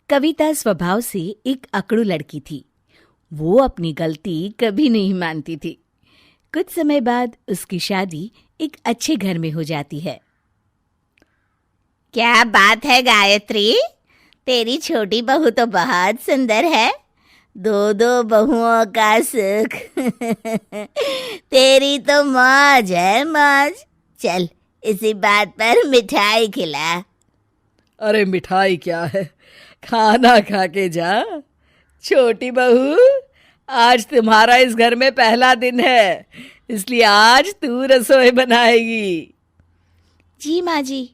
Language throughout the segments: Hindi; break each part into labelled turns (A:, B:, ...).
A: कविता स्वभाव से एक अकड़ू लड़की थी। वो अपनी गलती कभी नहीं मानती थी। कुछ समय बाद उसकी शादी एक अच्छे घर में हो जाती है।
B: क्या बात है गायत्री, तेरी छोटी बहू तो बहुत सुंदर है। दो दो बहुओं का सुख। तेरी तो मौज है मौज। चल इसी बात पर मिठाई खिला।
C: अरे मिठाई क्या है, खाना खा के जा। छोटी बहू, आज तुम्हारा इस घर में पहला दिन है, इसलिए आज तू रसोई बनाएगी।
A: जी माँ जी।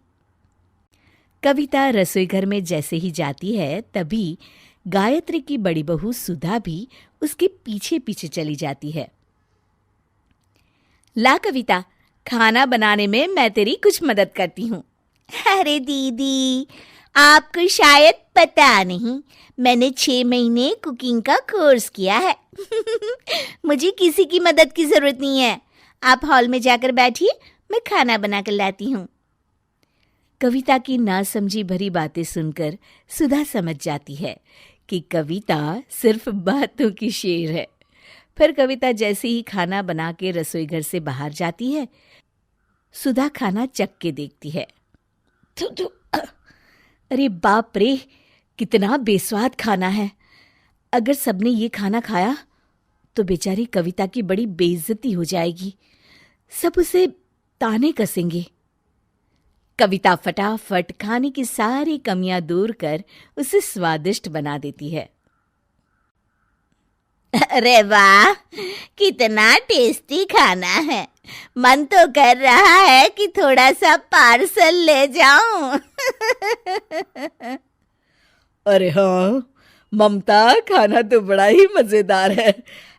A: कविता रसोई घर में जैसे ही जाती है तभी गायत्री की बड़ी बहू सुधा भी उसके पीछे पीछे चली जाती है। ला कविता, खाना बनाने में मैं तेरी कुछ मदद करती हूँ।
B: अरे दीदी, आपको शायद पता नहीं, मैंने 6 महीने कुकिंग का कोर्स किया है। मुझे किसी की मदद की जरूरत नहीं है। आप हॉल में जाकर बैठिए, मैं खाना बना कर लाती हूँ।
A: कविता की नासमझी भरी बातें सुनकर सुधा समझ जाती है कि कविता सिर्फ बातों की शेर है। फिर कविता जैसे ही खाना बना के रसोई घर से बाहर जाती है, सुधा खाना चख के देखती है। अरे बाप रे, कितना बेस्वाद खाना है। अगर सबने ये खाना खाया तो बेचारी कविता की बड़ी बेइज्जती हो जाएगी। सब उसे ताने कसेंगे। कविता फटाफट खाने की सारी कमियां दूर कर उसे स्वादिष्ट बना देती है।
B: अरे वाह, कितना टेस्टी खाना है। मन तो कर रहा है कि थोड़ा सा पार्सल ले जाऊं।
C: अरे हाँ ममता, खाना तो बड़ा ही मजेदार है।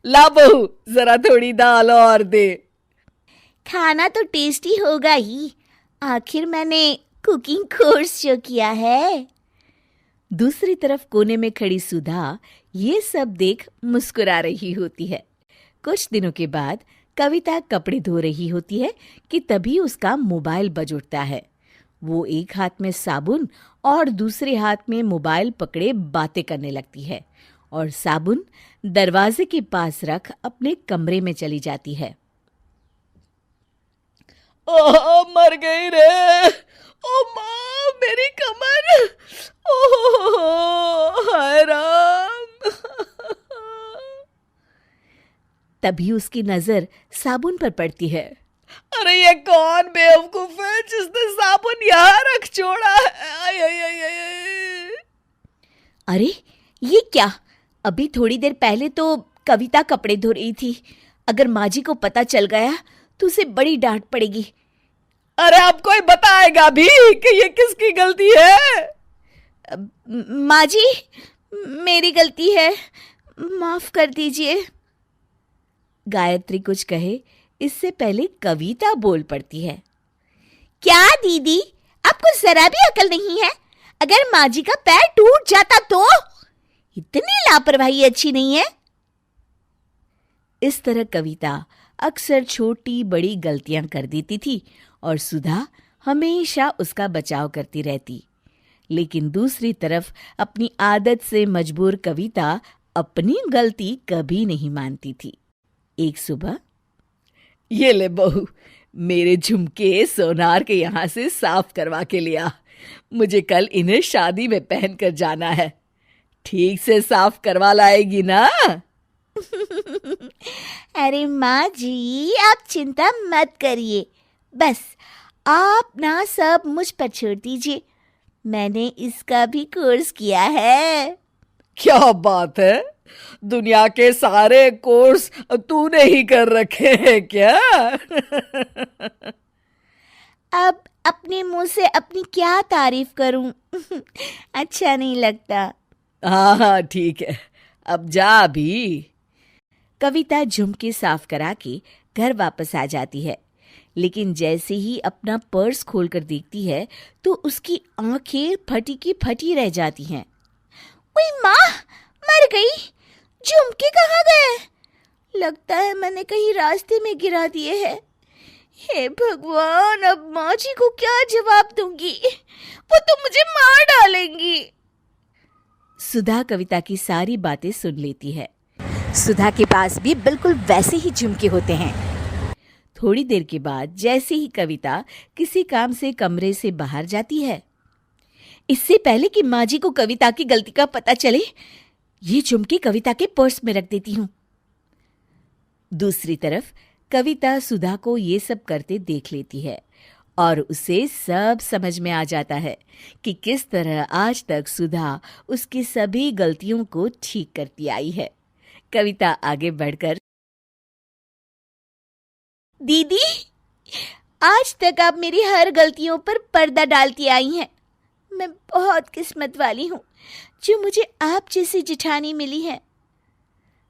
C: ला बहू, जरा थोड़ी दाल और दे।
B: खाना तो टेस्टी होगा ही, आखिर मैंने कुकिंग कोर्स जो किया है।
A: दूसरी तरफ कोने में खड़ी सुधा ये सब देख मुस्कुरा रही होती है। कुछ दिनों के बाद कविता कपड़े धो रही होती है कि तभी उसका मोबाइल बज उठता है। वो एक हाथ में साबुन और दूसरे हाथ में मोबाइल पकड़े बातें करने लगती है और साबुन दरवाजे के पास रख अपने कमरे में चली जाती है।
C: ओह, मर गई रे। ओ माँ, मेरी कमर। ओह हाय राम।
A: तभी उसकी नजर साबुन पर पड़ती है।
C: अरे ये कौन बेवकूफ है जिसने साबुन यहाँ रख छोड़ा है। आई, आई, आई, आई, आई।
A: अरे ये क्या, अभी थोड़ी देर पहले तो कविता कपड़े धो रही थी। अगर माँ जी को पता चल गया तो उसे बड़ी डांट पड़ेगी।
C: अरे अब कोई बताएगा भी कि ये किसकी गलती है?
B: माँ जी, मेरी गलती है, माफ कर दीजिए।
A: गायत्री कुछ कहे इससे पहले कविता बोल पड़ती है।
B: क्या दीदी, आपको जरा भी अकल नहीं है? अगर माँ जी का पैर टूट जाता तो? इतनी लापरवाही अच्छी नहीं है।
A: इस तरह कविता अक्सर छोटी बड़ी गलतियां कर देती थी और सुधा हमेशा उसका बचाव करती रहती। लेकिन दूसरी तरफ अपनी आदत से मजबूर कविता अपनी गलती कभी नहीं मानती थी। एक सुबह,
C: ये ले बहू, मेरे झुमके सोनार के यहाँ से साफ करवा के लिया। मुझे कल इन्हें शादी में पहन कर जाना है। ठीक से साफ करवा लाएगी ना?
B: अरे माँ जी, आप चिंता मत करिए। बस आप ना सब मुझ पर छोड़ दीजिए, मैंने इसका भी कोर्स किया है।
C: क्या बात है, दुनिया के सारे कोर्स तूने ही कर रखे हैं क्या?
B: अब अपने मुंह से अपनी क्या तारीफ करूं? अच्छा नहीं लगता।
C: हाँ ठीक है, अब जा भी।
A: कविता झुमके साफ करा के घर वापस आ जाती है, लेकिन जैसे ही अपना पर्स खोलकर देखती है तो उसकी आंखें फटी की फटी रह जाती हैं।
B: ओए माँ, मर गई। झुमके कहाँ गए? लगता है मैंने कहीं रास्ते में गिरा दिए हैं। हे भगवान, अब माँ जी को क्या जवाब दूंगी? वो तो मुझे मार डालेंगी।
A: सुधा कविता की सारी बातें सुन लेती है।
B: सुधा के पास भी बिल्कुल वैसे ही झुमके होते हैं।
A: थोड़ी देर के बाद जैसे ही कविता किसी काम से कमरे से बाहर जाती है, इससे पहले कि माँ जी को कविता की गलती का पता चले, ये झुमके कविता के पर्स में रख देती हूँ। दूसरी तरफ कविता सुधा को ये सब करते देख लेती है और उसे सब समझ में आ जाता है कि किस तरह आज तक सुधा उसकी सभी गलतियों को ठीक करती आई है। कविता आगे बढ़कर,
B: दीदी, आज तक आप मेरी हर गलतियों पर पर्दा डालती आई हैं। मैं बहुत किस्मत वाली हूँ जो मुझे आप जैसी जेठानी मिली है।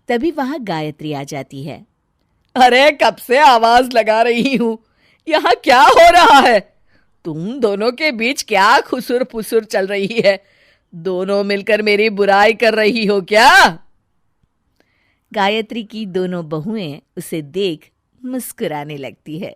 A: तभी वहां गायत्री आ जाती है।
C: अरे कब से आवाज लगा रही हूं, यहाँ क्या हो रहा है? तुम दोनों के बीच क्या खुसुर फुसुर चल रही है? दोनों मिलकर मेरी बुराई कर रही हो क्या?
A: गायत्री की दोनों बहुएं उसे देख मुस्कुराने लगती है।